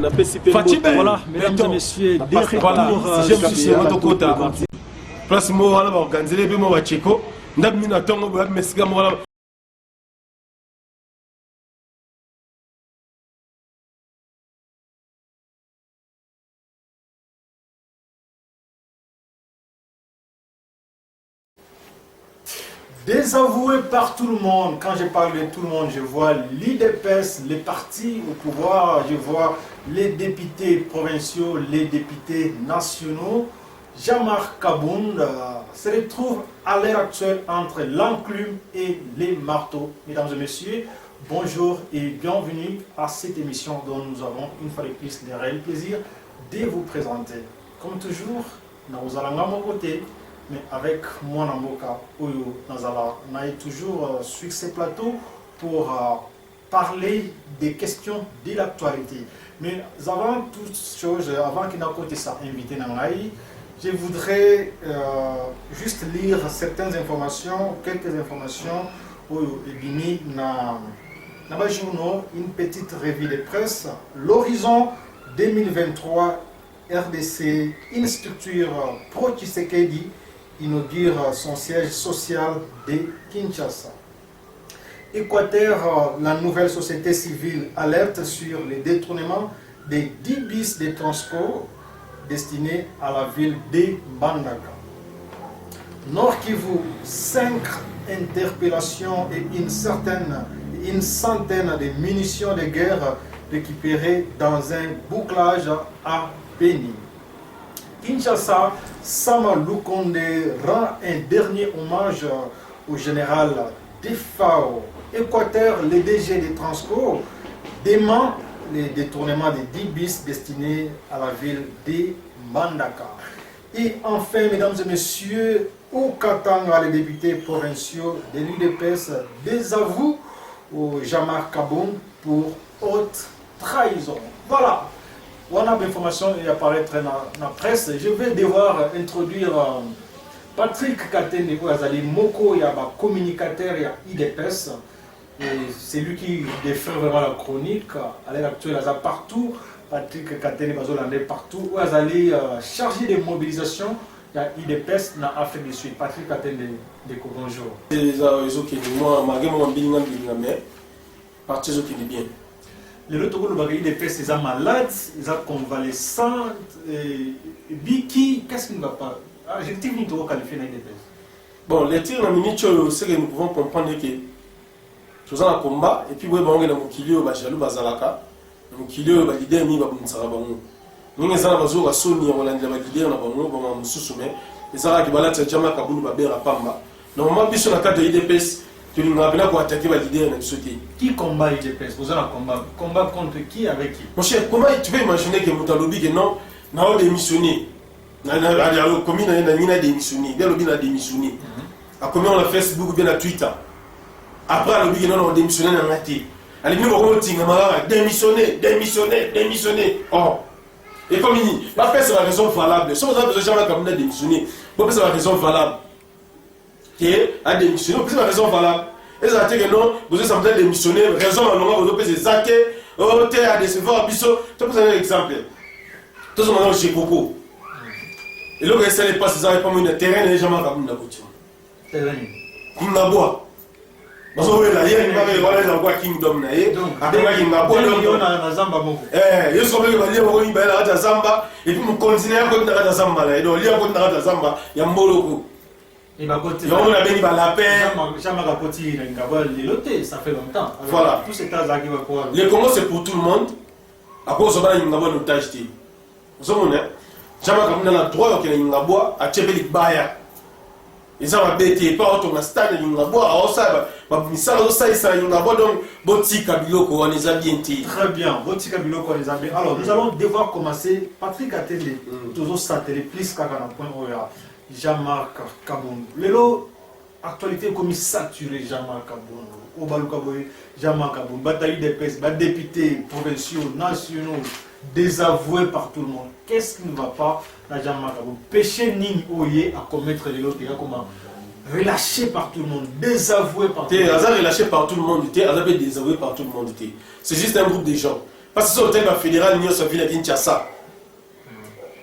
Voilà, mesdames et messieurs, des retours sur votre côté. Place moi, on va organiser les bémoins à Tchéco. Désavoué par tout le monde, quand je parle de tout le monde, je vois l'IDPS, les partis au pouvoir, je vois les députés provinciaux, les députés nationaux. Jean-Marc Kabound se retrouve à l'heure actuelle entre l'enclume et les marteaux. Mesdames et messieurs, bonjour et bienvenue à cette émission dont nous avons une fois de plus le réel plaisir de vous présenter. Comme toujours, nous allons à mon côté. Mais avec moi, Namboka, Oyo, Nazala, on a toujours sur ces plateaux pour parler des questions de l'actualité. Mais avant toute chose, avant qu'il n'ait ça invité Nangaï, je voudrais juste lire certaines informations, quelques informations, Oyo, et Bini, na journaux, une petite revue de presse, l'horizon 2023 RDC, une structure pro-Tshisekedi, inaugure son siège social de Kinshasa. Équateur, la nouvelle société civile alerte sur les détournements des 10 bis de transport destinés à la ville de Mbandaka. Nord Kivu, 5 interpellations et une centaine de munitions de guerre récupérées dans un bouclage à Beni. Kinshasa, Sama Lukonde rend un dernier hommage au général Defao. Équateur, le DG des transports, dément les détournements des 10 bis destinés à la ville de Mbandaka. Et enfin, mesdames et messieurs, au Katanga, les députés provinciaux de l'UDPS désavouent au Jean-Marc Kabound pour haute trahison. Voilà. On a l'information et apparaître dans la presse. Je vais devoir introduire Patrick Katene, Moko, il y a un communicateur, il y a IDPS. Et c'est lui qui défend vraiment la chronique. À l'heure actuelle, il y a partout. Patrick Katene, il y a partout. Il y a chargé de mobilisation. Il y a IDPS dans l'Afrique du Sud. Patrick Katene, bonjour. Bien. Les autres IDPS, ils sont malades, ils sont convalescents. Qu'est-ce qui ne va pas? Adjectif, nous devons qualifier l'IDPS. Bon, les tirs dans minute, c'est que nous pouvons comprendre que nous avons un combat, et puis nous avons un kilio, Bajalou, Bazalaka, un kilio, Balidé, Mi Babounsarabamou. Nous avons un jour à Sony, on a un leader, on a un sous-soumet, et ça va qui va là, c'est Jama Kaboul, Babera Pamba. Normalement, puis sur la carte de l'IDPS, tu nous rappelles pour attaquer la leader et sauter. Qui combat l'IDPS? Vous avez un combat. Combat contre qui? Avec qui? Mon cher, comment tu peux imaginer que Moutalobi, que non, n'a démissionné? N'a démissionné. Bien lobby n'a démissionné. À combien on a Facebook ou bien à Twitter? Après, le lobby, non, on a démissionné dans la tête. Allez, nous, on va démissionner. Oh. Et comme il dit, la paix, c'est la raison valable. Si vous avez besoin de jamais démissionner, c'est la raison valable. Qui a démissionné, c'est la raison valable. Et ça veut dire que non, vous avez démissionné, raison à l'endroit, vous avez zaké, oh, t'es à décevoir, biseau. Tu peux donner un exemple. Tout ce moment, j'ai beaucoup. Et là, ça n'est pas, c'est ça, pas mon terrain, les gens m'ont rappelé la voiture. Terrain. Comme la bois. Parce que là, il y a une barrière dans la Kingdom. Donc, après, il y a une Zamba. Je suis venu à il y a Zamba, et puis, je continue à côté de Zamba. Et donc, il y a côté de Zamba, il y a un boloko. Et bah, côté. On a béni la paix. Ça fait longtemps. Voilà. Tout cet hasard qui va pouvoir. Le Congo, c'est pour tout le monde. À cause de ça, il y a un otage. Vous savez, jamais comme on a droit qu'il y ait une bois à Tchébélik Baya. Ils ont bêté, pas autant à stade, il y a une bois à Ossa, ça, il y a une bois donc, Botika Biloko, on les a bien tirés. Très bien, Botika Biloko, on les a bien. Alors, nous allons devoir commencer. Patrick a télé, toujours satellé, plus qu'à un point où il y a Jean-Marc Kabound. L'élo, actualité comme saturé Jean-Marc Kabound. Au Baloukaboy, Jean-Marc Kabound, bataille des presse, députés provinciaux, nationaux, désavoués par tout le monde. Qu'est-ce qui ne va pas dans Jean-Marc Kabound? Péché Ning Oye à commettre les autres, comment relâché par tout le monde, désavoué par tout le monde. Relâché par tout le monde, désavoué par tout le monde. C'est juste un groupe de gens. parce que c'est le fédéral nyonso sur ville à Kinshasa.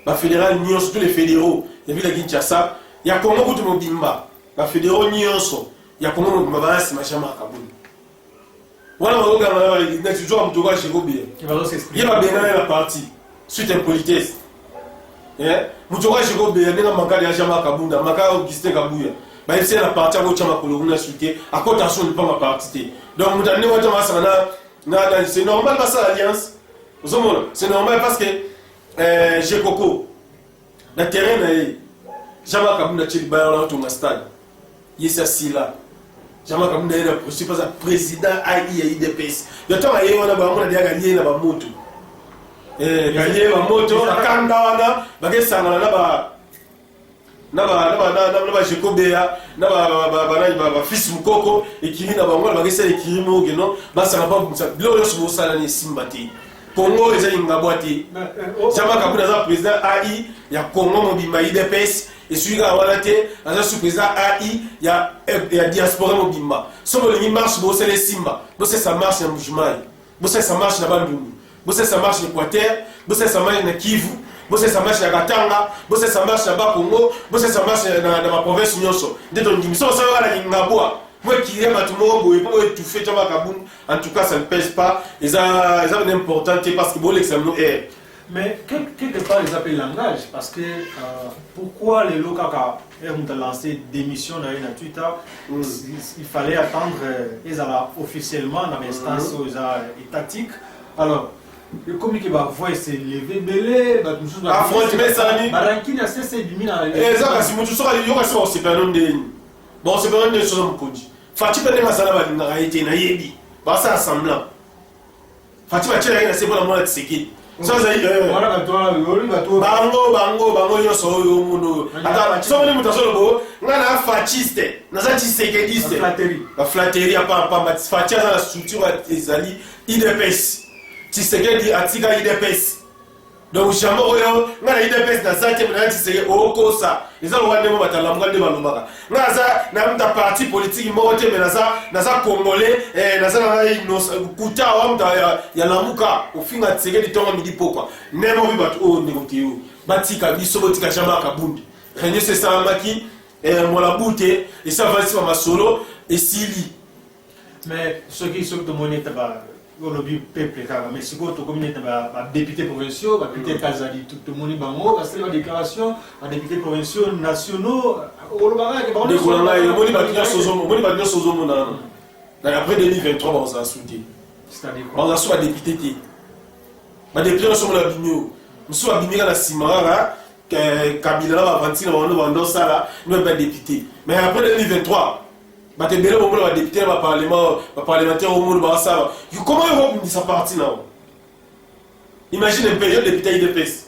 Le fédéral nyonso tous les fédéraux de ville à Kinshasa, il y a Congo kutu mobimba. Le fédéraux nyonso, il y a Congo mobimba ba sima chama kabuni. Voilà on regarde na toujours am toka chez Gobie. Qui va s'exprimer. Il va bien la partie suite impolitesse. Mutoka chez Gobie, il y a makali ya chama kabunda, makali Augustin Kabuya. Bah c'est la partie à chama kolona suite à cotation de pas ma partie. Donc mutane wata masana c'est normal parce que l'alliance. C'est normal parce que j'ai Coco. Le terrain est jamais comme le Tchèque Bayern dans ton stade. Il est assis là. Jamais comme le président AI et IDPS. Le temps est on a déjà gagné la moto. Gagné la moto. Quand on a bagé ça na ba Jekobea na ba fils Mukoko ekiri na bango ba kesa ekiri mo geno ba sa ba bilo yo so sala ni simbati Congo ezali ngabwati chama kabuna za président AI ya Congo mobimba IDPS et celui là wala te aza sous président AI ya diaspora mobimba so bo lingi marche bo sele simba bo c'est ça marche na Mujimai bo c'est ça marche na Bandundu bo c'est ça marche na Équateur bo c'est ça marche na Kivu. Bosse ça marche à Katanga, bosse ça marche à Bakongo, bosse ça marche dans ma province Nyonso. Dès ton émission, ça va la Ngabwa. Moi qui aime à tout le monde, pour étouffer Thomas Kaboum, en tout cas ça ne pèse pas. Ils ont une importance parce que bon l'examen est. Mais quelque part ils appellent langage parce que pourquoi les locaux ont lancé des missions dans Twitter, il fallait attendre ils allaient officiellement dans l'instance étatique. Alors le communiqué va voir s'élever, mêler, affronter ça ni. Barankini a cessé de miner. Exactement, si tu sors il y aura ça c'est pas non de. Bon c'est pas non de choses mon codi. Fatima de masala ba na été na yebi. Ba ça assemblant. Fatima tchela ina c'est bon la tseki. Ça ça voilà ba toi bango yo so yo mundo. Ata so moni mutasolo bo ngana fasciste, na za tshisekediste. La flatterie pas Fatima dans la structure ezali IDPS. Tshisekedi atika IDPS. Donc jamais oyo ngana IDPS na zate mna Tshisekedi okosa. Ezalo wande mo batalamwa de balobaka. Ngaza na mta parti politique mo te na za congolais na za na kuta wa mta ya lamuka ofinga Tshisekedi tonga midi pokwa. Nemo bi batu o negotiyo. Batika biso botika chama kabundi. Renye se samaki mola bute et ça va sur ma solo et sili. Mais ce qui sont de monnaie tabac le peuple mais si vous avez député provinciaux, député Kazali, tout le monde bango, parce que la déclaration, les députés provinciaux, nationaux, après 2023, on va souder. C'est-à-dire on va souder député. Les députés sont la bigno. Nous sommes abîmés à la Simara, Kabila va avancer, on va vendre ça là, nous sommes députés. Mais après 2023, bah t'es bien au monde député va parlementaire au monde bah ça comment ils vont ça parti là imagine un période député IDPS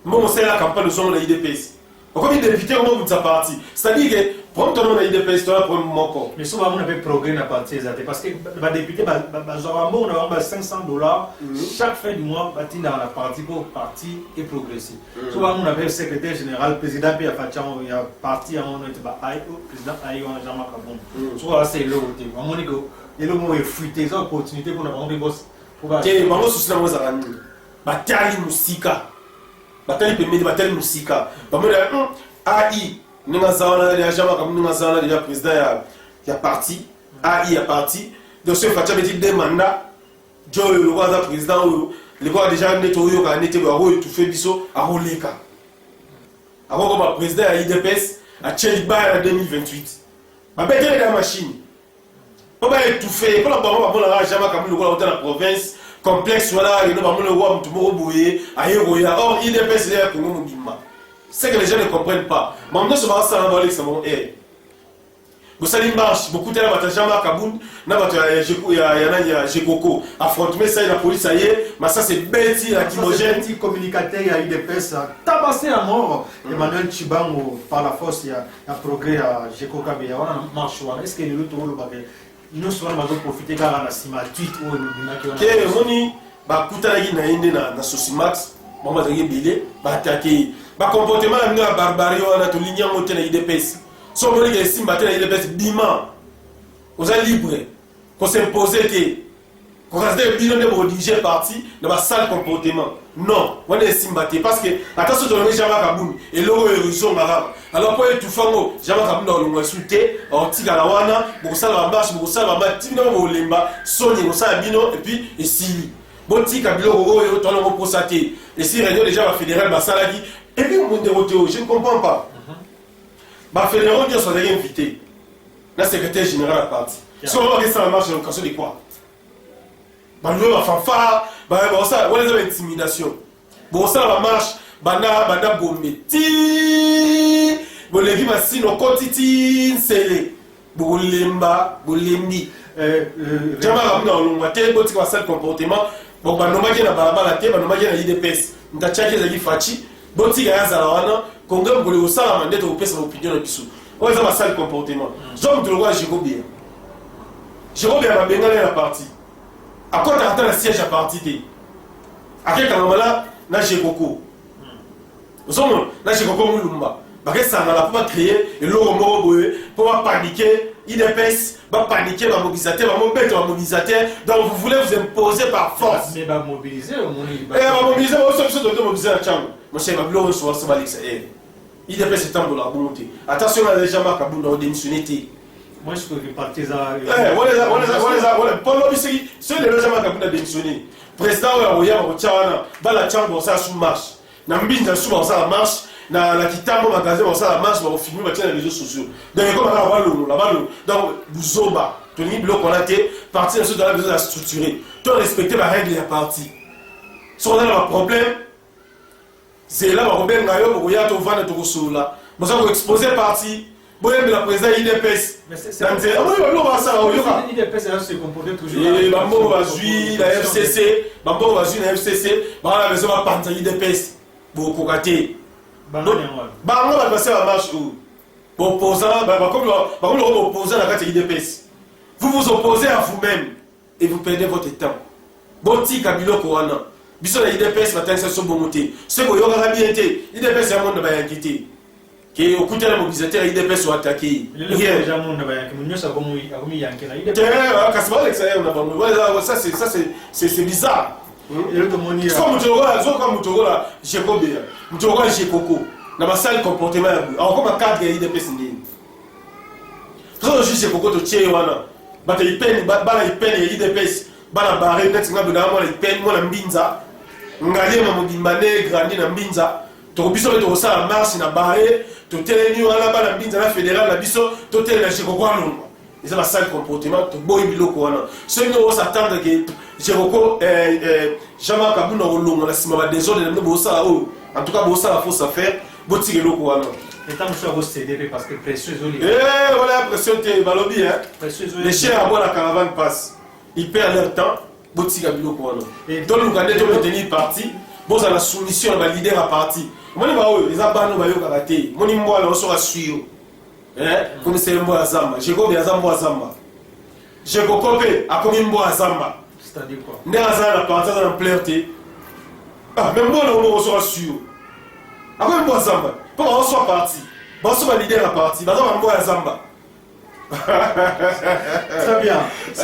moi c'est la campagne de son IDPS comme il député au monde ça parti c'est-à-dire que prendre ton nom à IDPS toi pour mon corps mais souvent on a fait progrès dans parti parce que les députés on a $500 chaque fin du mois bâti dans la partie pour parti et progresser souvent on avait secrétaire général président puis il y a parti à mon président Aïe Jean-Marc Kabon soit c'est l'autre on dit que et le mot est fuité ça opportunité pour avoir des boss pour que maman souci na moza rani batali musika batali pemedi batali musika bamela AI ninga zawana ya Jean-Marc Kabon ninga zawana déjà président ya parti AI ya parti donc ce fatia beti deux mandats jo le roi président le roi déjà neto yo ka neto ba ho tout fait biso a roleka avant comme président à IDPS à Tcheliba en 2028 ba bete la machine pas étouffé pour la bon la Jean-Marc Kabon dans la province complexe voilà il va le roi mtumoro boye ayeroya or IDPS est là pour nous bimba c'est que les gens ne comprennent pas maintenant ce va ça dans l'examen est vous savez marche beaucoup de la bataille Jean-Marc Kabon na bataille ya Jekoko affrontement ça la police ça y est mais ça c'est bêti lacrymogène petit communicateur à IDPS tabassé à mort Emmanuel Chibango par la force il y a progrès à Jekoko Kabea on marche est-ce que le tour le bagage nous sommes profiter car la Sima tweet ou le moni ba kutalaki na inde na Sosimax mama zaki bilé ba attaquer ba comportement na barbarie wana to ligne moté na IDPS so moni ke Simba na IDPS bima vous êtes libre qu'on s'imposer que Quand on a dit que diriger parti dans la salle comportement. Non, on est simbaté parce que attention de l'homme Jama Kaboun et l'euro est raison arabe. Alors pour tout fango, Jama Kaboun dans le insulté, en tigalawana, pour ça la marche, pour ça la marche, tino au lemba, soni pour ça bino et puis et si bon tika bilo oro et autant le posaté. Et si réunion déjà la fédérale Basalagi et puis on déroté, je ne comprends pas. Ba fédéral bien sont invité. La secrétaire générale à parti. Si on va regarder ça la marche, on casse de quoi? Nous avons fanfare, on a des intimidations. Bon, ça la marche, bana bometi, bon les vies si nos quotidiens c'est bolemba, bolembi. Jama ramna olongate, bon tu vas ça le comportement. Bon banoma qui na balabala te, banoma qui na IDPS. Ndacha qui zali fachi, bon tu gaya zalawana, konga bole osala mandete opesa opinion na biso. On ça va ça le comportement. J'aime te le voir Jérôme. Jérôme a bengale la partie. À quoi t'as le siège à partir? À quel moment-là, n'a j'ai beaucoup. Vous savez, n'a j'ai beaucoup moulumba. Parce que ça n'a pas créé et l'eau pour paniquer. IDPS va paniquer, va mobilisateur, va mobilisateur. Donc vous voulez vous imposer par force. Mais va mobiliser, va mobiliser, on se mobiliser la chambre. Mon cher, va bloquer sur ce l'extérieur. IDPS est en train de la bonté. Attention, on a déjà marqué à bout de démissionner. Moi, je peux partir ça. Paul Lobissi, ceux de gens qui ont démissionné. Président, il y a la chambre, ça sous marche. Nambin, sous ça marche. La Kitamo magasin, ça marche, on filme les réseaux sociaux. Donc, comme donc, vous oba, Tony Bloc, on a été parti dans la besoin de structurer. Tu respecter la règle de la partie. Si on a un problème, c'est là, on va bien gagner, on va vendre tout ça là. Vous avez exposé partie. Bon, la présidente IDPS. Mais c'est ça. IDPS se comporte toujours. Et Bambo va jouer la FCC. Bambo va jouer la FCC. Bah, la maison va partir IDPS. Pour cocater. Bango va passer la marche où? Opposant, comme le opposant à la carte IDPS. Vous vous opposez à vous-même et vous perdez votre temps. Boti Kabilo Korana. Biso la IDPS va t'insérer sur bon côté. Ce que vous avez bien été, IDPS c'est un monde de bayanquité. Qui au coup de la mobilisation, IDPS sont attaqués. C'est bizarre. Comme Moutogola, j'ai combien? Moutogola, j'ai coco. Dans ma salle comportement, alors comme un cadre IDPS. Quand je suis coco, tu tiens, il peine IDPS, bala barré, peut-être que il peine, moi, la mbinza. Ngalé, ma mobimane, grandi, la mbinza. Tu as besoin de ça, la marche, la barré. Tu as tenu à la balle, la fédérale, la biso, tu as tenu à chez Coco. Ils ont un sale comportement, tu as beau biloko. Ceux qui vont s'attendre que Jérôme, Jean-Marc Kaboun, on a simama désordre, en tout cas, ça la fausse affaire, botti loko. Et tant que je suis cédé parce que précieux. Eh, voilà, pression, tu balobi, hein. Les chiens à boire la caravane passent. Ils perdent leur temps, botti loko. Donc, nous allons tenir parti. Bon, ça la soumission, on va leader à parti. Moi, les abandons, on va y karaté. Moi, on sera suivi. Comme c'est un bois à Zamba. J'ai combien à Zamba à Zamba. J'ai combien à combien de bois à Zamba. C'est-à-dire quoi? N'est pas à la partie dans la pleureté. Ah, même moi, on sera suivi. À combien de bois à Zamba. Pour on soit parti. On soit leader à parti. Par exemple, un bois à Zamba. Très bien. Il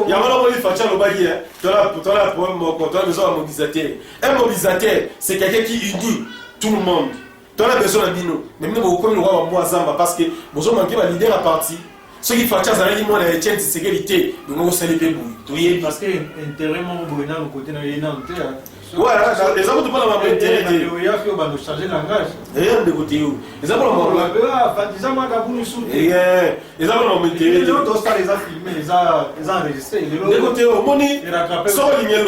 y a un qui fait le bail. Tu as besoin d'un mobilisateur. Un mobilisateur, c'est quelqu'un qui unit tout le monde. Tu as besoin d'un bino. Mais nous, comme nous avons un Zamba, parce que nous avons manqué un leader à parti. Ce qui fait que ça a dit moi la chaîne de sécurité, nous avons salé les bouilles. Parce que intérêmement au côté de l'État. Ouais, les hommes ne peuvent pas m'intérêter. Il y a qui ont changé de langage. Rien de côté où. Les hommes n'ont pas les hommes n'ont pas les autres les a filmés, les a enregistrés. De côté où, Moni, sans les liens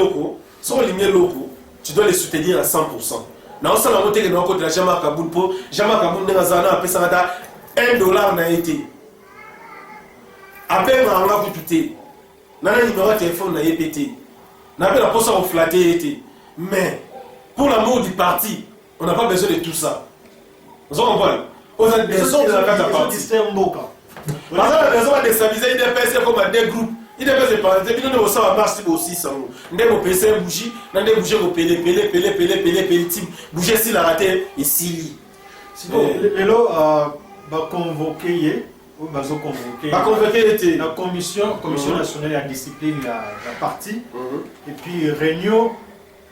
locaux, tu dois les soutenir à 100%. Non, ça n'a pas été que nous avons de la Jean-Marc Kaboun pour Jean-Marc Kaboun n'a pas $1 n'a été. À peine on a coûté. On a un numéro de téléphone n'a pété. On a la poste à flatter. Mais pour l'amour du parti, on n'a pas besoin de tout ça. Vous comprenez? On a besoin de la carte à parti. Parce que la raison de déstabiliser IDPS comme des groupes. IDPS est parti. Puis nous avons marché aussi. Nous avons PC bougie. Nous avons bougé au pelé. Bouger si la raté et si. Sinon, Lelo va convoquer Pas convoqué était. La commission nationale de la discipline, la partie. Et puis Réunion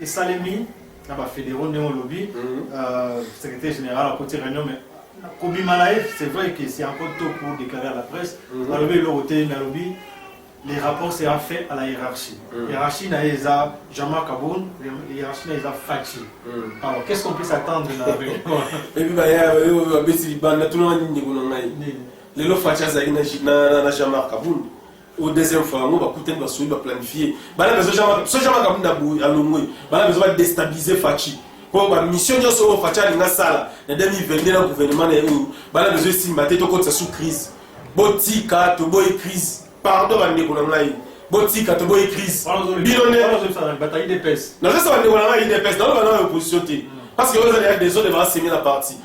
et Salemi, la fédéraux de lobby, secrétaire général à côté Réunion, mais Kobi Malaïf, c'est vrai que c'est encore tôt pour déclarer à la presse. Dans le lobby, les rapports seront faits à la hiérarchie. La hiérarchie n'a pas Jama Kaboun, la hiérarchie n'a pas Fachi. Alors qu'est-ce qu'on peut s'attendre dans la réunion? Et puis, tout le monde les lots Fachi n'a jamais Kaboun. Au deuxième fois, on va coûter de planifier. Ce Jama Kaboun a besoin de déstabiliser Fachi. Pour la mission de ce Fachi a une salle. En 2022, le gouvernement a besoin de s'imbater sous crise. Botika, Toboy crise. Pardon, on a dit Botika, Toboy crise. Bataille des pèses. Non, ça va être une pèses. Dans l'opposition. Parce que vous avez des zones de s'aimer la partie.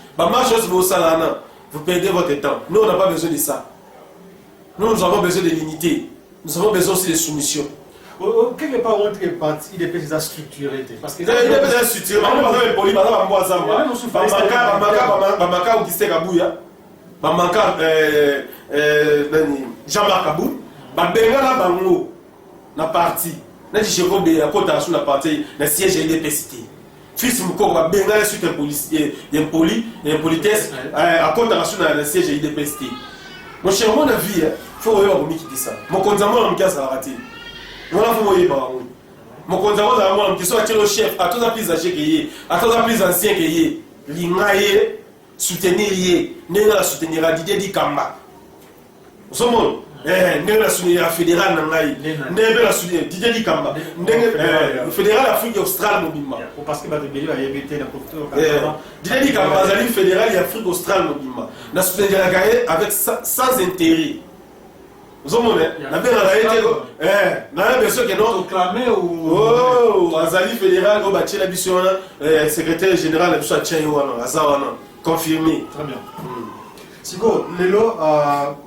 Vous perdez votre temps. Nous, on n'a pas besoin de ça. Nous avons besoin de l'unité. Nous avons besoin aussi de soumission. Quelque part, on est parti, il est structuré. Parce que il est structuré. Jean-Marc Kabou, Bengala Bango, na parti, na Jérôme à côté de la partie, na siège de l'EPCT. Fils Mouko, Bengala suite un policier, un politesse, à côté de la siège de l'EPCT. Mon cher, mon avis, il faut voir qui dit ça. Mon condamné, on me a raté. Mon enfant, mon condamné, on me soit le chef, à tous les plus âgés qu'il y ait, à tous les plus anciens qu'il y ait, l'Ingaye, soutenir y n'est pas soutenir à Didier Dikamba. Nous sommes la soutenir fédéral Nangaï, n'est pas la soutenir Didier Dikamba, le fédéral Afrique australe Mobimba. Parce que Badebeli a évité la culture. Didier Dikamba, le fédéral Afrique australe Mobimba. La soutenir la gagne avec sans intérêt. Nous sommes la bien la besoin que non proclamé ou Azali fédéral au bâti la mission secrétaire général de Soutien Azawana confirmé. Très bien. Sigo lelo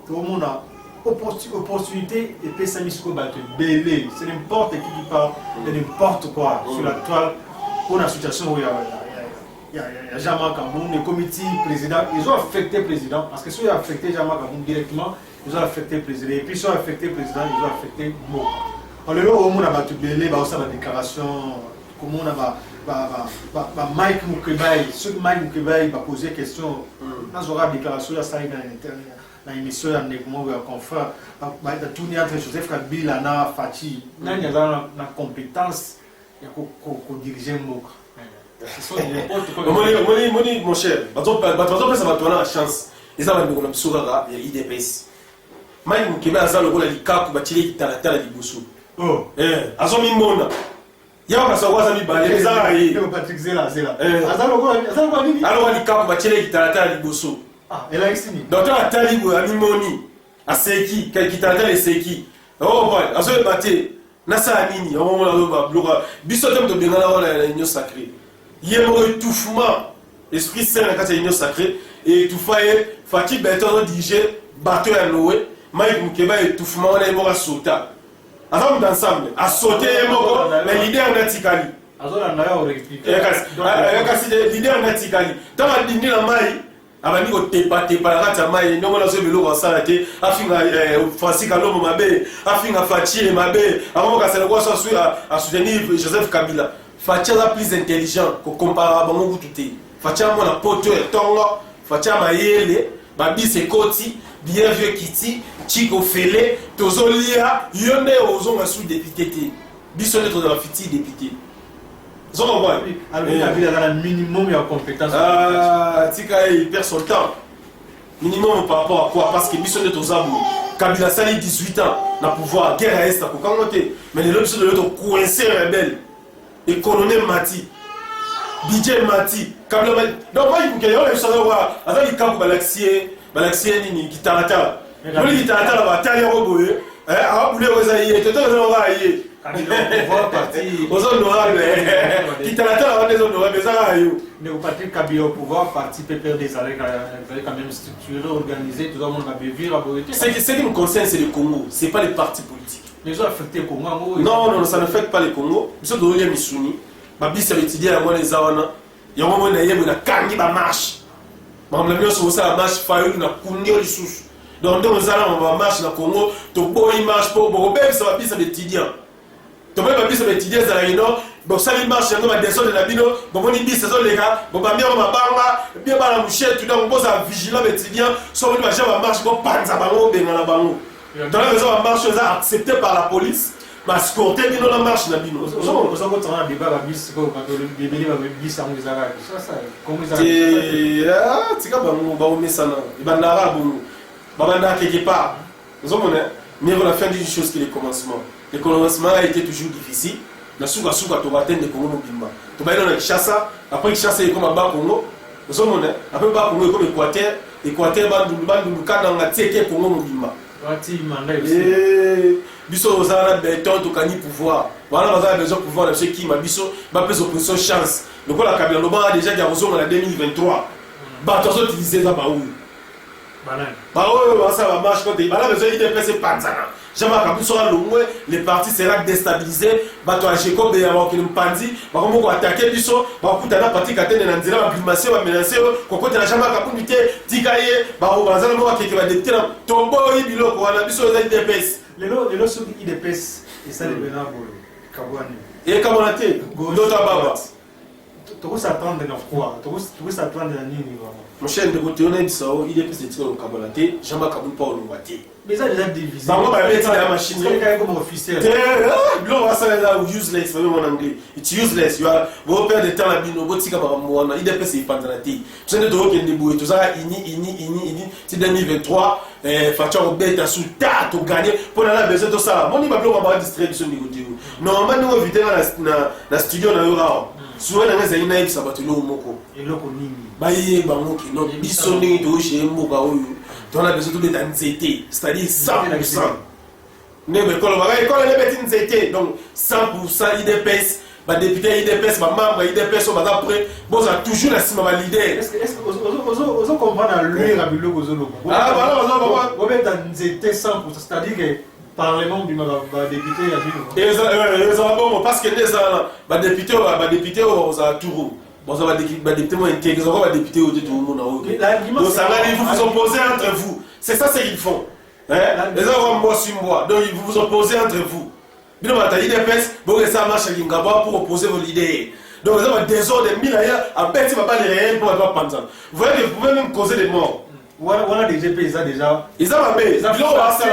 tout le monde a opportunité et puis ça misco battre belé, c'est n'importe qui parle de n'importe quoi sur la toile pour la situation où il y a Jama Kaboun, le comité président, ils ont affecté le président parce que ceux qui ont affecté Jama Kaboun directement, ils ont affecté le président. Et puis, ceux qui ont affecté le président, ils ont affecté Mo. Alors, là, au monde, on a tout belé, on a la déclaration, comment on a Mike Moukebaï, ceux que Mike Moukebaï va poser question, on aura la déclaration, ça y est dans l'émission, il y a un confrère, il y a tout entre Joseph Kabila, Nana Fachi, il y a la compétence, il y a diriger Mo. Mon cher, ça va tourner la chance. Ils ont une besoin de l'IDPS. Mike Mukebe a le rôle de l'ICAP pour bâtir l'équitation de l'Ibousou. Oh, Azo Mimona. Il y a un savoir à l'Ibali. il y a Patrick Zela. Alors, l'ICAP pour bâtir l'équitation de l'Ibousou. Ah, elle a ici. Docteur Atalibou, à Mimoni, à Seki, l'équitation de Seki. Oh, boy, Azo Ebate, Nassa Anini, au moment où on va Bissotem de Bengala, l'union sacrée. Il y a un étouffement, l'esprit saint, la l'union sacrée, et tout fait, Fatih Bertrand dirigé, bateau à Noé. Mike Mukeba étouffement, on est mort à sauter. Avant d'ensemble, à sauter, mais l'idée en Atikali. L'idée en Atikali. Tant que l'idée en Maï, avant de te la rate Maï, nous avons vu l'eau en salaté, afin de Francis Kalom Mabé, afin de Fatih Mabé, avant que ça ne soit à soutenir Joseph Kabila. Fatih est plus intelligent que comparable à mon tout. Fatih a mon apôtre et tongo, Fatih a maïele, Babi c'est Koti. Bien vieux Kiti, Chico Fele, Tozolia, Yone Ozon a sous-député. Bissonnet dans la fiti député. Vous comprenez? Alors, il a un minimum de compétences. Ah, Tika, il perd son temps. Minimum par rapport à quoi? Parce que Bissonnet aux Abou, Kabila Sali 18 ans, n'a pouvoir, guerre à Est, à Kokangote. Mais les autres de l'autre coincé rebelle. Et colonel Mati, DJ Mati, Kabila Mati. Donc, moi, il faut qu'il y ait un savoir, avant il campe Balaxier. Balaxier ni guitare. Lui guitare va tailler au bout. Ah, vous voulez osailler, tout le monde va aller. Aux honorables. Guitare va des honorables, ça va aller. Mais au parti Kabila au pouvoir, parti PPR des arrêts quand même structuré, organisé, tout le monde va vivre à Borété. Ce qui me concerne, c'est le Congo, ce n'est pas les partis politiques. Les gens affectés au Congo. Non, ça ne fait pas le Congo. Ils sont devenus Missouni. Babi, ça veut dire à moi les Awana. Il y a un moment où il y a une marche. On a bien sur ça la marche faille na kunio lisusu donc on va marche dans le Congo, tout beau il marche pour Robert, ça va plus d'étudiants. Tu peux pas plus d'étudiants dans la réunion, donc ça il marche, on va descendre de la bino, bon on dit saison les gars, bon bah bien on va banga, bien bah la mouchette, tout on pose à vigilant étudiant, soit on va jamais marche pour panza bango ben la bango. Dans la maison on marche ça accepté par la police. Parce qu'on termine la marche na bino. Vous avez un débat à bis, des bébés à bis en Israël. Ça, comment ils ah, tu sais bah on met ça là. Il va n'arabe, bah quelque part. Vous comprenez? Mais on a fait une chose qui est le commencement. Le commencement a été toujours difficile. La souka tu vas atteindre le Congo Mobimba. Tu vas aller dans Kinshasa. Après Kinshasa il comme à bas Congo. Vous comprenez? Après bas Congo comme Équateur. Équateur bandu kana na tieke Congo Mobimba. Biso ozala béton to kani pouvoir. Voilà bazala besoin pouvoir de ceux qui m'a biso ba pèse opposition chance. Le quoi la Kabila Loba a déjà garçon en 2023. Ba tozo utiliser ça ba ou. Ba ouais ça va marche quand il a besoin de passer panzana. Jamais kabiso a longwe les partis sera déstabilisés. Ba to ajeko be ya wakili mpandi, ba komo ko attaquer biso, ba kutana parti katene na nzira ba primacer ba menacer ko kota na jamais kapunite tikaye ba o bazala mo akeke ba député na tombo biloko wana biso za IDPS. Les lots sont IDPS et ça les bénins Kabouani. Et comme on a dit, d'autres baba. Tu peux s'attendre à quoi? Tu peux s'attendre à Nini. Mon cher de côté, on a dit ça, IDPS est tiré au Kabouani, jamais Kaboul pas au Nouati. Mais ça déjà divisé. Bah, on va mettre la machine. C'est quand même comme officiel. Blanc, on va s'arrêter là, useless, même en anglais. It's useless. Tu vas perdre du temps à Bino, vous tika Maramouana, IDPS est pas dans la tête. Tu sais, de drogue qui est débouillé, tout ça, ini, c'est 2023. Facture bête à sous ta to gagner pour la besoin de ça. Mon immeuble va avoir distribution de côté. Normalement nous éviter la studio na yora. Souvent na ngeza ina ibisa batulu moko. Eloko nini? Baye bango ki no bisoni to chez mboka oyo. Tu as besoin de d'anxiété, c'est-à-dire 100%. Ne me colle pas école les bêtes anxiété donc 100% IDPS. Bah député IDPS, bah membre IDPS, on va après, bon ça toujours la cime ma leader. Est-ce que vous comprenez lui à Bilo Gozolo? Ah voilà, vous êtes dans c'était 100%, c'est-à-dire que parlement du député à Bilo. Et ça bon parce que les bah député aux Tourou. Bon ça va député moi intégré, ça va député au tout le monde en haut. Donc ça va vous vous opposez entre vous. C'est ça ce qu'ils font. Hein? Les gens vont moi sur moi. Donc ils vous opposez entre vous. Mais non, tu as IDPS, bon, ça marche à Gingaba pour opposer vos idées. Donc, vous avez des ordres de 1000 ailleurs, à peine si vous n'avez pas les réels pour avoir Panzan. Vous voyez que vous pouvez même causer des morts. Voilà des GP, ils ont déjà. Ils ont fait. Ils ont fait. Ils ont fait.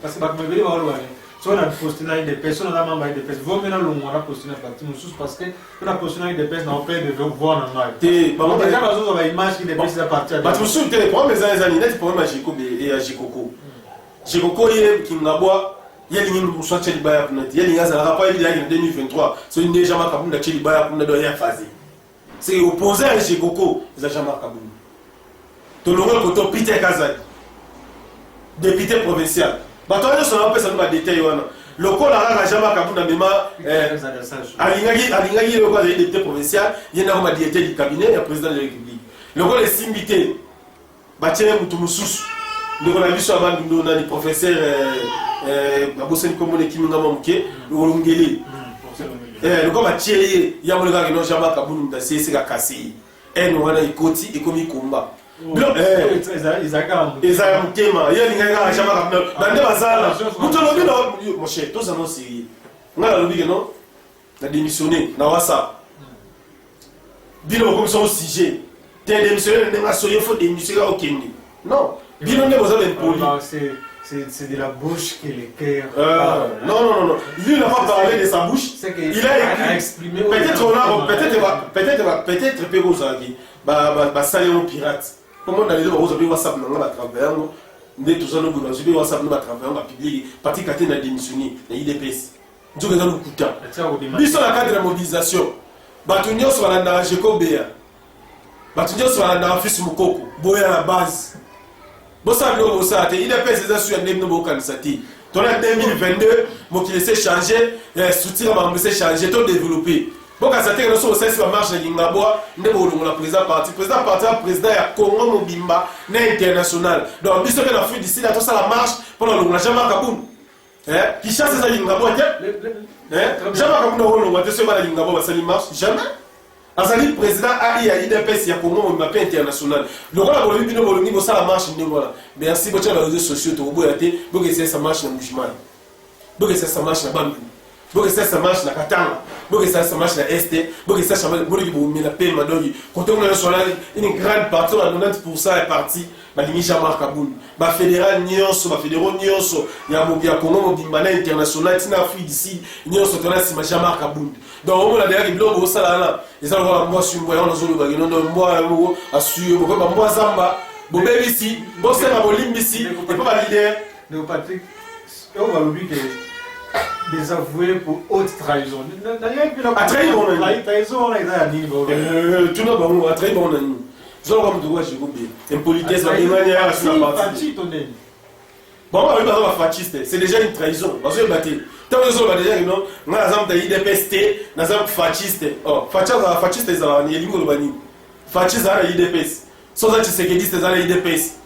Parce que vous avez si on a postulé des personnes, on a membre des personnes. Vous maintenant on a postulé un parti parce que on a postulé des personnes en paix de voir en mal. Donc déjà on a une image qui dépasse la partie. Bah tu me souviens, pour mes années, net pour moi Jiko et à Jikoko. Jikoko hier qui m'a boit, il y a une soit chez les bailleurs pour notre, il y a un rapport il y a en 2023. C'est une déjà marqué pour chez les bailleurs pour notre dernière phase. C'est opposé à Jikoko, ils ont jamais marqué. Tout le monde côté Peter Kazak, député provincial. Bah toi je ne sais pas détail le col a jamais kabunda mema alingaki le col de député provincial il y a un directeur du cabinet et président de la République le col est simbité batie mutu mususu ndeko na biso abandu na ni professeur babosen komone kiminga momuke olongeli le col batie ya moleka kino jamais kabunda c'est ka kasi en wana ikoti ekomi komba Ezaka mutema ye linga chama kapna bande bazala muto lobi no mon cher tous annonce ngala lobi que non na démissionner na WhatsApp bino comme son sujet t'es démissionné na soye faut démissionner au Kenya non bino ne vous avez poli c'est de la bouche que le cœur non lui n'a pas parlé de sa bouche il a exprimé peut-être Pegozaki ba salon pirate. Comment on a les WhatsApp dans la travers nous tous nous nous WhatsApp nous à travers on public parti katé na démissionné na IDPS ndio kaza lukuta biso la cadre de mobilisation batunyo sur la na Jekobea batunyo sur la na office Mukoko boya la base bossa bilo bossa te IDPS za sur ndem no kanisati ton en 2022 mo qui laisser changer soutien ba laisser changer tout développer. Bon, quand ça t'est que nous sommes marche à Gingabwa, nous avons le président parti président ya Congo Mobimba, international. Donc, bisous que la fuite d'ici là, tout ça la marche pendant le jamais Kaboun. Qui chasse à Gingabwa, jamais Kaboun au long, tu sais pas la Gingabwa, ça lui marche jamais. Azali président AI à IDPS il y a Congo on m'appelle international. Le rôle de l'Olympique Bologna pour ça la marche ne voilà. Merci beaucoup les réseaux sociaux to boyaté, pour que ça marche dans Mouchman. Pour que ça marche dans Bambi. Pour que ça marche dans Katanga. Pour que ça marche dans Est, pour que ça marche pour que la paix madoni. Quand on est sur une grande partie 90% est parti Balimisha Markaboun. Ba fédéral nyonso, ba fédéraux nyonso, ya mobia Congo mobimbana international tina Afrique d'ici, nyonso tona si macha Markaboun. Donc on a derrière biloko sala là, ils ont voir moi sur moi on zolo ba non moi assure, ba moi zamba, bo bebi ici, bo c'est ma bolim ici, et pas ma leader. Donc Patrick, on va l'oublier que des avoués pour haute trahison. Trahison, trahison, là, il a dit. Tu n'as pas moi, très bon ami. Je vais comme toi, j'ai oublié. Impolitesse, la manière, c'est la partie. Bon, on va pas fasciste, c'est déjà une trahison. Parce que battre. Tant que vous avez déjà non, on a exemple d'IDPS, on a exemple fasciste. Oh, fasciste, c'est ça, il y a l'immo bani. Fasciste, c'est la IDPS. Sans ça, c'est que c'est la IDPS.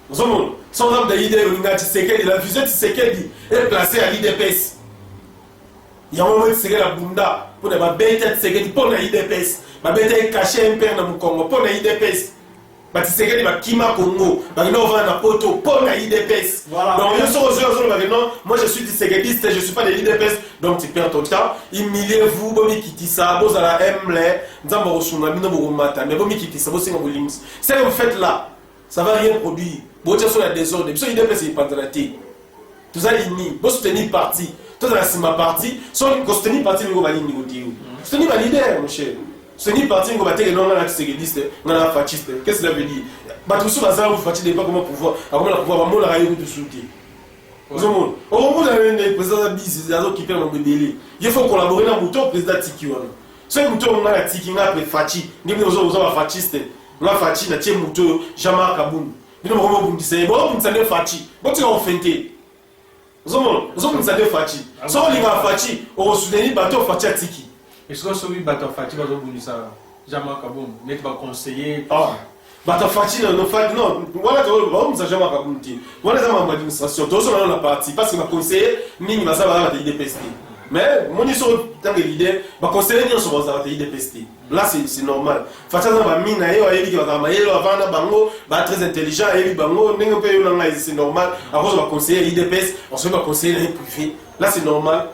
Nous sommes sans exemple d'IDPS, la fusion de Tshisekedi est placée à l'IDPS. Il y a un moment où c'est la bunda pour ne pas bêter Tshisekedi pour la IDPS. Ma bête caché un père dans mon Congo pour la IDPS. Ma Tshisekedi va Kima Congo. Ma non va na poto pour la IDPS. Donc je suis aux moi je suis Tshisekediste, je ne suis pas de l'IDPS. Donc tu perds ton temps. Humiliez-vous, bomi kitisa, boz à la MLE, nzamba roshunga, mino boromata, mais bomi kitisa, bosi ngabolims. C'est que vous faites là, ça va rien produire. Bon tiens sur la désordre. Parce que l'IDPS est pas de la thé. Tout ça l'ini, bon soutenir parti. Tout ça c'est ma partie. Sans soutenir parti, nous va l'ini. Soutenir ma leader, mon cher. Ce n'est pas un bataille non là c'est non là fasciste. Qu'est-ce que ça veut dire? Bah tout ça ça vous fatiguez pas comment pouvoir comment la pouvoir mon la rayon de soutien. Au monde le président Bizi c'est qui perd mon bébé. Il faut collaborer dans le président Tiki wana. Ce muto on a Tiki na après Fachi. Ni nous on fasciste. Na Fachi na tie muto Jean-Marc Kaboum. Ni no mo bundise bon on s'en Fachi. Bon tu on feinté. Au monde on s'en Fachi. Sans les gars Fachi on soutenir bateau Fachi Tiki. Est-ce que celui Bato Fati va revenir ça? Jean-Marc Kaboum, n'est pas conseiller. Ah, Bato Fati, non, voilà, on nous a jamais raconté. Voilà, dans mon administration, tous on a la partie, parce que ma conseiller, ni ma savoir la IDPST. Mais, mon histoire, tant que l'idée, ma conseiller, ni on se voit la IDPST. Là, c'est normal. Fati, on va mine, il va avant, bango, très intelligent, il bango, c'est normal. À cause de ma conseiller, IDPS, on se va conseiller privé. Là, c'est normal.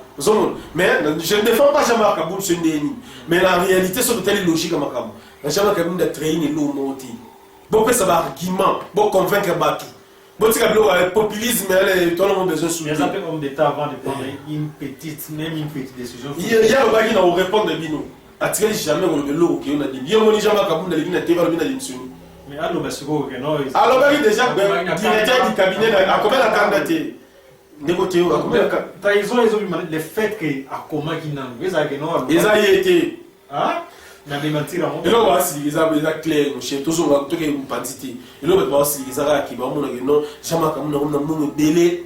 Mais je ne défends pas Jean-Marc Kaboum, c'est une. Mais la réalité, c'est telle logique à Makam. Jean-Marc Kaboum a traîné l'eau montée. Bon, ça va argument, bon, convaincre Batu. Bon, c'est que le populisme, tout le monde a besoin de soutenir. Les appels hommes d'État avant de prendre une petite décision. Il y a le bagage qui nous répond de Bino. Attirez jamais le l'eau qui on a dit. Il y a un Jean-Marc Kaboum de l'Église, il y a un démission. Mais alors, c'est quoi que non? Alors, déjà, directeur du cabinet, à combien la candidature? Trahison, ils ont eu le fait que à comment qui n'ont ils ont été. Ah, n'a pas menti là. Et là, voici ils ont clair, chez tous on va tout que vous pensez. Et là, voici ils ont qui va mon non, jamais comme nous délai.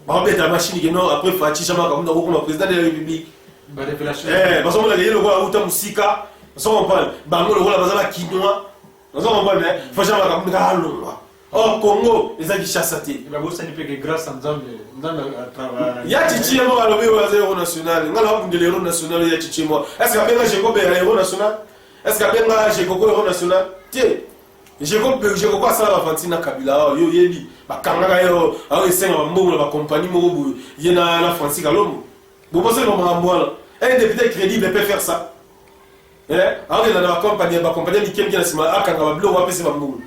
Bah ben ta machine qui non après Fati jamais comme nous comme président de la République. Bah révélation. Parce qu'on a gagné le roi Outa Musika, parce qu'on parle, bah le roi la bazala quinoa. Parce qu'on parle, faut jamais comme nous oh Congo, les amis chassatés. La bourse n'est pas que grâce à Nzambe, Nzambe à travers. Il y a Titi moi à l'héros national. On a de l'héros national, il y a Titi moi. Est-ce qu'à Benga Jécob est l'héros national? Est-ce qu'à Benga Jécob est l'héros national? Tiens, Jécob ça va Fantina Kabila, yo yebi. Bah Kanga yo, alors ils sont en la compagnie Mobu, il y a la Francis Kalom. Vous pensez que moi, un député crédible peut faire ça? Alors il y a la compagnie, la compagnie qui est bien à Kanga, Blo, on va passer par Mobu.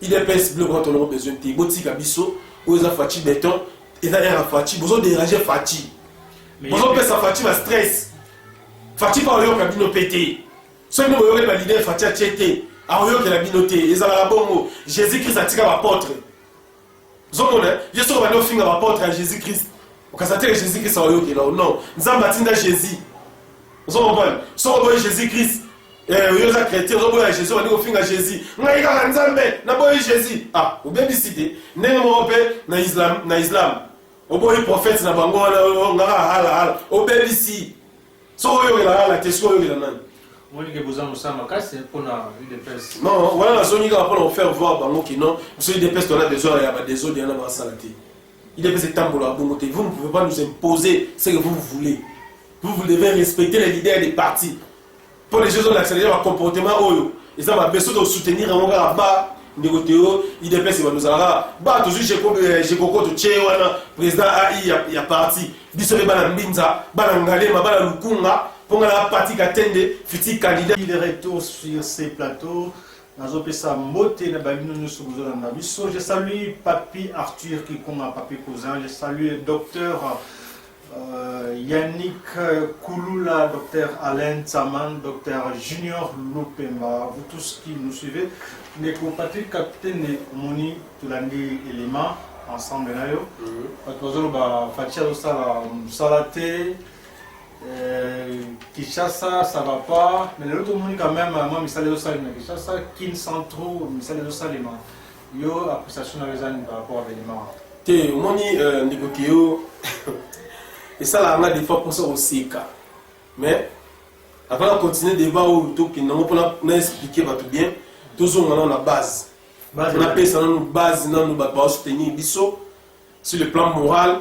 IDPS bleu quand on a besoin de boti kabiso ou ils ont fati béton et là fati besoin de déranger fati besoin de ça fati va stress fati par le cabino pété soit nous voyons la leader fati a tchété a voyons que la binoté ils ont la bongo Jésus-Christ a tiré l'apôtre zomone je suis revenu au fin de l'apôtre à Jésus-Christ au cas où Jésus-Christ a voyons que là non nous avons bâti Jésus zomone soit Jésus-Christ yo za chrétien zo boya Jésus on dit au fin à Jésus ngai ka nzambe na boya Jésus ah ou bien cité nene mo pe na islam o boya prophète na bango na ngara hala o bien ici so yo la hala te so yo la nan moi que besoin de ça ma c'est pour na UDPS non voilà la zone ga pour faire voir bango qui non sur UDPS on a besoin ya ba des autres yana ba salati UDPS c'est tambola bongo te vous ne pouvez pas nous imposer ce que vous voulez vous devez respecter les leaders des partis. pour les gens d'accélérer leur comportement, ils ont besoin de soutenir un gars bas. Négoteo, IDPS va nous avoir. Bah, toujours j'ai coco de Tchéwana, président AI, il y a parti. Bissole Banambinza, Banangalema, Banalukunga, pour la partie Katende, futur candidat. Il est retour sur ces plateaux. Je salue Papi Arthur qui compte à Papi Cousin. Je salue le docteur Yannick Kouloula, docteur Alain Tsaman, docteur Junior Lopemba, vous tous qui nous suivez. Nous Patrick Capitaine Moni Tulandi élément ensemble là yo. Fatia Salate, Kishasa ça va pas, mais l'autre monde quand même moi Misale Salima Kishasa Kin Centro Misale Salima. Yo appréciation avec ça par rapport à l'élément. Te Moni Nikokio. Et ça, là, on a des fois pour ça aussi. Mais, avant de continuer le débat, on a expliqué tout bien. Toujours, on a la base. On a appelé ça une base, on va soutenir Bisso sur le plan moral.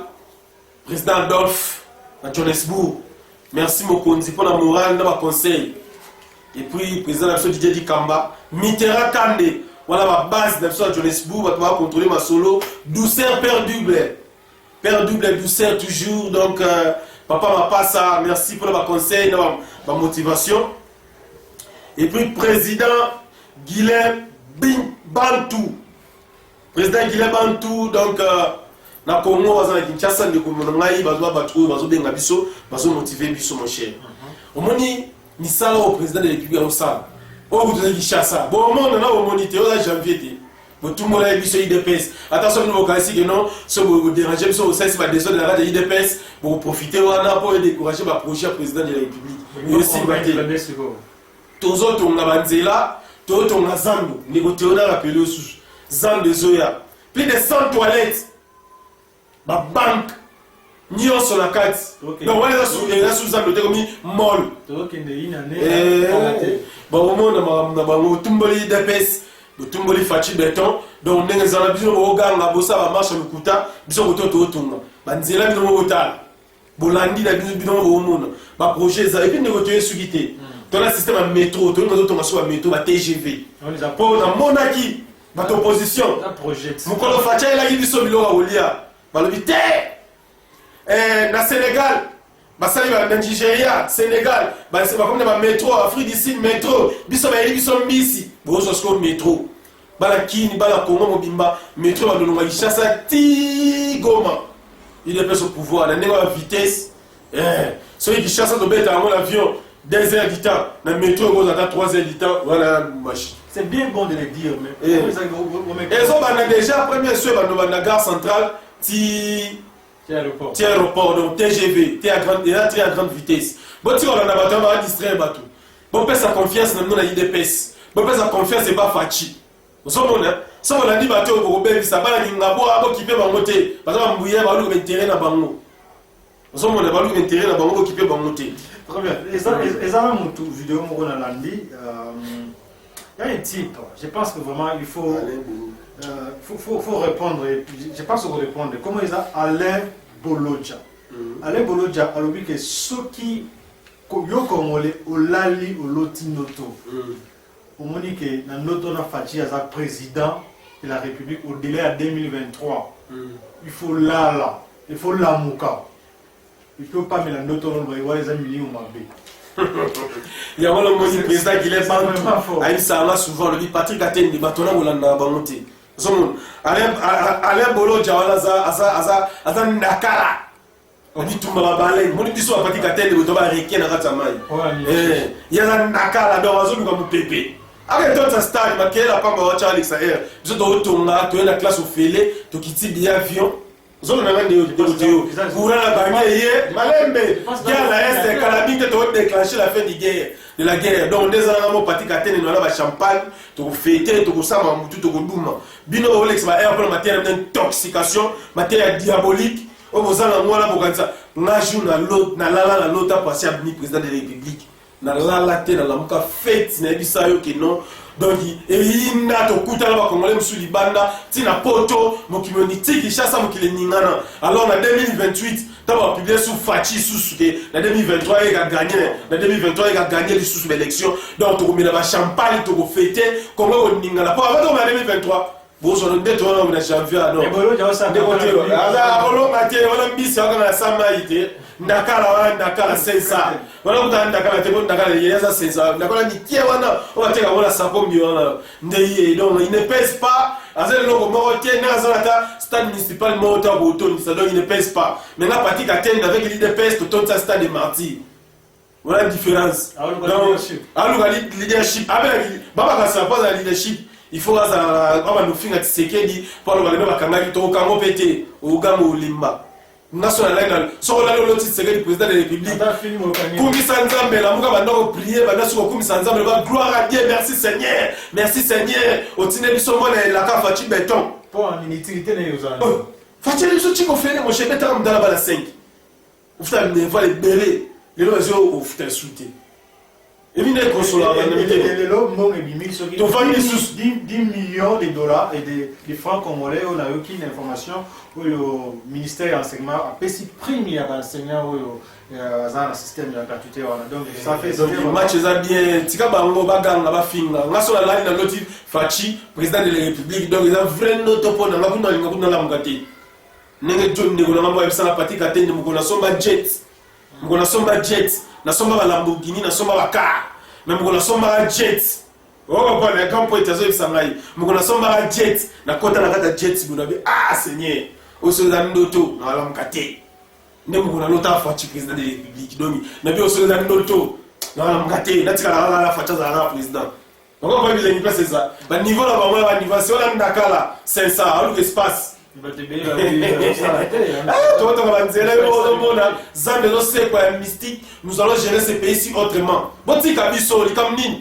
Président Adolphe, à Johannesburg, merci Mokonzi pour la morale, dans le conseil. Et puis, président de Didier Kamba, Mitterrand Kande, voilà la base de Johannesburg, on va contrôler ma solo, douceur perdue. Père double douceur toujours, donc papa m'a pas ça, merci pour le conseil, ma motivation. Et puis président Guilhem Bantou, président Guilhem Bantou, donc na Congo, na Kinshasa, de Komonangai, bazo batru, bazo benga biso, bazo motiver biso mon cher. Au moni ni sala au président de la République au sala. Au bout de Kinshasa, bon monde na au monité, au janvier. Tout le monde a vu sur IDPS. Attention, nous avons dit que non, si vous dérangez, si vous êtes des zones de la radio IDPS, pour profiter pour décourager le projet président de la République. Et aussi, tous autres, on a Banzela, tous autres, on a Zando, négocié, on a rappelé au sous. Zando Zoya. Plus de 100 toilettes. Ma banque. Nyon sur la carte. Donc, on est sous Zando, on est molle. Bon, au monde, on a tout le monde IDPS. Le tumboli fachi béton donc nous avons besoin de regarder bossa va marche le kuta besoin de tout tunga banzela bino botal bolandi na bino au monde ba projet ça et puis négocier sugité dans le système métro tout nous autres sur métro ba TGV on les a pas dans monaki ba opposition un projet mukolo fachi la biso bilo olia ba le vite na Sénégal basali ba Nigeria Sénégal ba c'est pas comme dans métro Afrique du Sud métro biso mbisi bozo sko métro bala kini bala Congo mobimba métro ba dolonga Kinshasa ti Goma il est pas au pouvoir la négo vitesse celui qui chasse de bête en avion 2 heures du temps na métro vous attend 3 heures du temps voilà machine c'est bien bon de le dire mais ils ont déjà premier soir dans la gare centrale ti aéroport, donc TGV, T à grande vitesse. Bon, tu vas dans la bataille, on va distraire bateau. Bon, sa confiance dans la IDPS. Bon, sa confiance n'est pas fachi. Vous savez, si on a dit bateau, on va ça va la Ningabo, qui peut monter. Parce qu'on va nous intérêt dans Bango. Vous savez, on va nous intérêt dans Bango qui peut monter. Très bien. Et ça, mon vidéo, on a lundi. Il y a un type. Je pense que vraiment, il faut. Faut répondre. Je pense qu'il faut répondre. Comment ils ont Alain Bolodja. Alain Bolodja a dit que ceux qui ont congolais au lali au lotinoto. On dit que dans notre Fati a président de la République au délai à 2023. Il faut là. Il faut la mouka. Il ne peut pas mettre notre nom les amis ou mabé. Il y a un président qui est pas souvent le Patrick Atene de Batona ou la Bangote. Alain Bolodja aza nakala on dit tout ma balai mon dit so apati katende boto ba reki na kata mai ya nakala donc azo luka mpepe avec d'autres stades makela pamba wa Alex Air biso to tonga to na classe au fele to kiti bi avion zone na ngande yo courant la banque hier malembe guerre la est calamité to déclencher la fin de la guerre donc des ans pati katende no la ba champagne to fêter to sama mutu to duma bino Alex ba air pour matière d'intoxication matière diabolique au bozala ngwana bokanza ngaju na lot na lala na lota passer abni président de la République na lala te na lamuka fête na bisa yo ke non donc eyinda to kutala ba congolais musu libanda tina poto mokimoni tiki chasa mokile ningana alors na 2028 Tant qu'on publie sous Fachi, sous la 2023, il a gagné. La 2023, il a gagné les sous l'élection. Donc, on a champagne, on a fêté. Comment on a la pas avant la 2023. Bon, on a dit on a janvier. Non. Mais bon, on a ça. On a mis ça dans la samaïté. Ndakala sensa wala kuta ndakala te ndakala yeza sensa ndakala ni tie wana on teka wala sakombi wana ndeye donc il ne pèse pas azele loko moroté na azalata stade municipal mota boton ça donc il ne pèse pas mais na parti katende avec l'idée pèse tout ça stade de martyr voilà la différence alors leadership avec baba ka ça pas la leadership il faut ça baba nous finga tsekedi pour le balema bakangaki to kango pété au gamu limba national so la lolo tseke du président de la République kumisa nzambe la muka bandoko prier banasu kumisa nzambe ba gloire à Dieu merci Seigneur otine biso mona la ka Fachi béton pour en inutilité na yozana Fachi biso tiko fene mo chebe ta mdala bala 5 ufuta ne va les belé les lois au futa souté et bien consola les lots non et 10 millions de dollars et des francs congolais on a aucune information le ministère enseignement a payé prime à l'enseignant dans le système de la gratuité donc ça fait donc match ça bien tika bango baganga ba finga ngaso la line na notif Fachi président de la République donc ils ont vraiment topo na ngakuna ngakuna la mugati nenge jonne ko na mambo ya sala parti katende mukona somba jet na somba ba Lamborghini na somba ba car même mukona somba jet oh bon les camps point azo bisangai mukona somba jet na kota na kata jet bunabe Seigneur osoza ndoto na wala mkate ne mukona lota Fachi président de la République donc na bi osoza ndoto na wala mkate na tika la Fachi za la président donc on va bien une place ça ba niveau là ba niveau c'est on ndakala 500 alors espace il va te payer mystique, nous allons gérer ces pays ici autrement. Bon, si Kabiso, les Kamnin.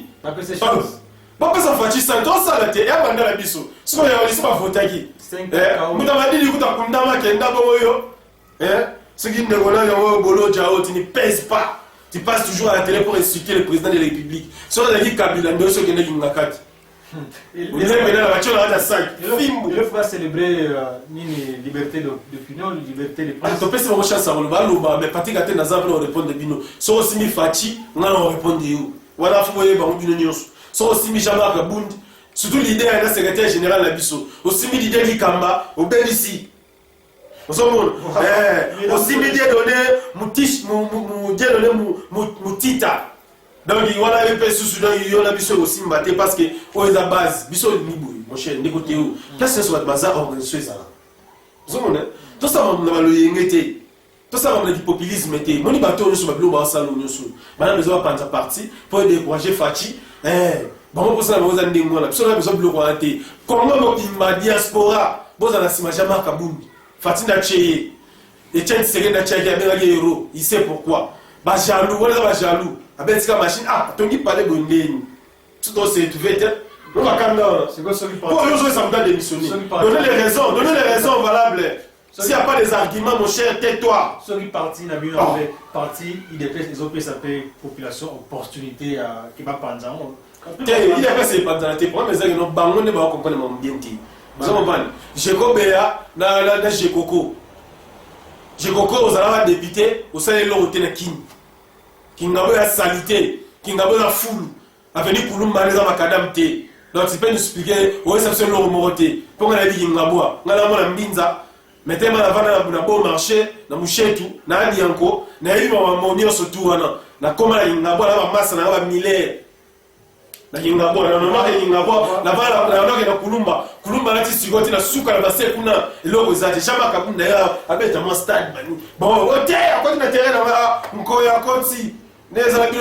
Bon, pas ça, Fachi, ça, tout ça, la terre, et à la biso. Ce qu'on a dit, c'est pas faute à qui. Vous avez dit, vous avez dit, ce qui ne pèse pas. Tu passes toujours à la télé pour insulter le président de la République. Si on a dit Kabila, nous sommes qui sont il faut célébrer une liberté d'opinion, une liberté de presse. Tu peux se rechercher ça, mais pratique à tes nazars pour répondre de bino. So aussi mi Fachi, on a répondu you. Voilà, faut y avoir une news. So aussi mi Jamar Kabundi, surtout l'idée à la secrétaire général Labisso. Aussi mi l'idée Likamba, au Bélissi. Aussi mi l'idée donné Moutita. Donc il y a des personnes qui ont besoin aussi de parce que on est à base, biso ni boui, mon cher, n'écoutez où. Qu'est-ce que c'est ce bazar organisé ça là? Vous savez, tout ça on a le yengete, tout ça on a du populisme été. Mon bateau nous sommes bloqués dans salon nous sommes. Madame besoin prendre sa partie pour décourager Fachi. Bon pour ça vous avez des mots là, besoin besoin bloquer. Comment ma diaspora, vous avez la simage à Makabundi. Fachi n'a tché, et tiens c'est n'a tché à bien héros. Il sait pourquoi. Bah jaloux, voilà bah jaloux. Avec cette machine, tu parles de Bondeni. Tu dois se trouver. On va quand même. C'est quoi ce qui parle? Pour aujourd'hui, ça me donne démissionner. Donnez les raisons valables. S'il n'y a pas des arguments, mon cher, tais-toi. Ceux qui partent, parti, ils ont pris sa population opportunité qui va prendre. Il y a pas ces pandanatés. Pour mes amis, nous bangon ne va comprendre mon bien. Vous comprenez? Jekobea, na Jekoko. Jekoko, vous allez député, vous allez l'autre king. Kingabo ya salité, Kingabo la foule, avenir pour nous manier dans ma cadamté. Donc tu peux nous expliquer où est-ce que c'est l'eau moroté. Pour qu'on a dit Kingabo, on a la mbinza, mettez ma lavana na bon marché, na mouchetu, na alianko, na yima wa monio surtout na koma la Kingabo la massa na wa mille. Na Kingabo na noma Kingabo, na vala na kulumba, kulumba na tisigoti na suka na base kuna logo zati shamba kabunda ya abeta mon stade bani. Bon, ote akoti na terrain na mkoya koti. Les amis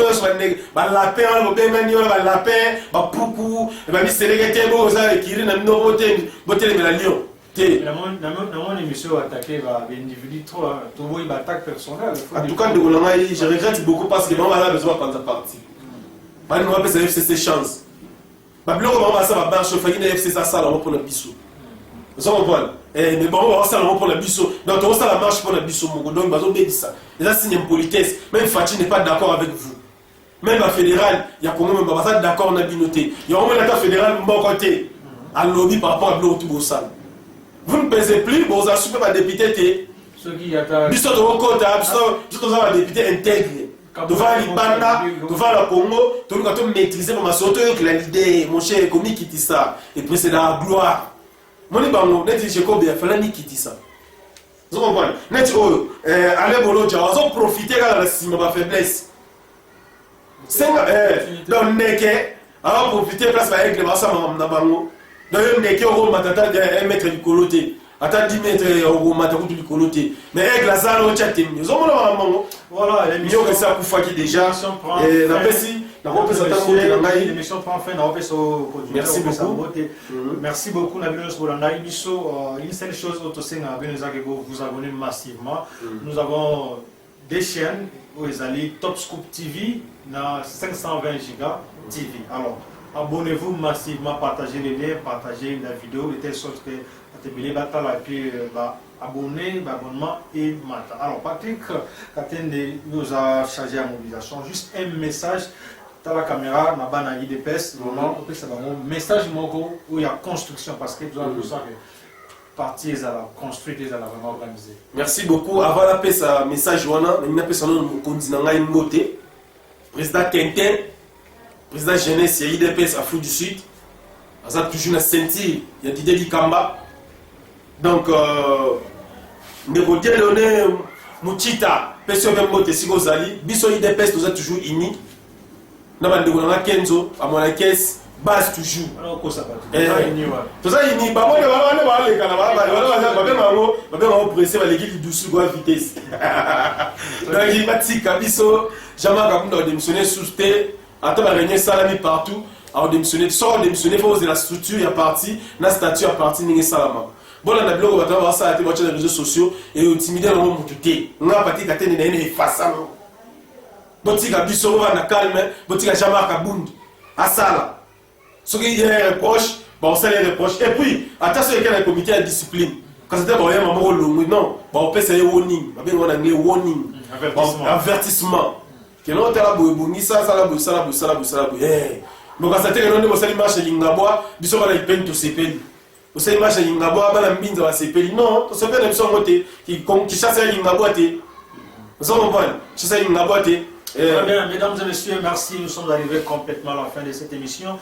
ba lapin ba bemani ba lapin ba puku ba miselekete bo za ekiri na no bote bote la lion té na mon émission attaqué ba individu trop une attaque personnelle. En tout cas de Golanga je regrette beaucoup parce que maman a besoin de prendre parti ba nous appelle ça FCC chance ba bloko maman ça ba marche fa ina FCC ça sala pour le biso vous comprenez mais bon on va ça pour le biso donc on ça la marche pour le biso mon donc bazo bebisa et ça signe une politesse même Fachi n'est pas d'accord avec vous même la fédérale il y a comment même pas d'accord na binoté il y a au moins la fédérale bon côté à lobby par rapport à bloko tout ça vous ne pesez plus vous avez super pas député Ce qui attend. Biso de Okota, biso de député intègre. Devant l'Ibanda, devant la Congo, tout le monde maîtriser ma soto que l'idée, mon cher, comme qui dit ça, et puis c'est la gloire. Mon Ibango, net je combien, il fallait qui dit ça. Vous comprenez? Net allez bolo, tu as profité quand la cime ma faiblesse. C'est donc neke, alors profiter place la règle, ma ça m'a bango. Donc neke au matata de 1 mètre du coloté. Attends 10 mètres au matata du coloté. Mais avec la salle au chat, ils ont mon voilà, l'émission que ça pour fois qui déjà et la pessi la repose à l'émission prend fin la repose au merci beaucoup merci beaucoup Nabilos Bolanda une seule chose autosenga vous abonnez massivement nous avons des chaînes où ils allaient Top Scoop TV na 520 giga TV alors abonnez-vous massivement partagez les liens partagez la vidéo de telle sorte que abonné, abonnement et matin. Alors Patrick Katende nous a chargé à mobilisation. Juste un message dans la caméra, na bana IDPS, vraiment, c'est un message où il y a construction parce que nous avons ça que partie est construite et vraiment organisée. Merci beaucoup. Avant la paix, ça message wana, il n'a pas son nom continent ngote. Président Quentin, président jeunesse IDPS Afrique du Sud. Ça toujours na sentir, il y a Didier Dikamba. Donc, nous donné Mouchita, personne même moté si vous allez, biso IDPS nous a toujours unis. Nous avons dit Kenzo, à mon caisse, base toujours. Alors, quoi ça va? Tout ça, il n'y a pas de pressé, mais l'équipe douce à vitesse. Donc, il n'y a pas de tika, biso, jamais on a démissionné sous terre, attends, on a salami partout, on a démissionné, soit on a démissionné, il faut oser la structure, il y a parti, la statut a parti, il y a salama. Bon, on a bloqué on va ça les réseaux sociaux et intimider le monde tout on a parti quand on est face à nous. Bon, si la biso va na calme, bon si la jamais kabund à ça. Ce qui est reproche, bon ça les reproches et puis attention qu'il y a un comité de discipline. Quand c'était bon, il y a un moment long, non, bon on peut essayer warning, on a un warning, avertissement. Que l'on t'a la boubou, ça la boubou, ça la boubou, ça la boubou, ça la boubou. Donc quand c'était que l'on est marché l'ingabo, biso va la peine tout ces peines. Vous savez, moi, j'ai une gaboua, je vais me non, c'est pas une sorte qui chasse une gaboua. Vous comprenez? Chasse une gaboua. Mesdames et messieurs, merci. Nous sommes arrivés complètement à la fin de cette émission.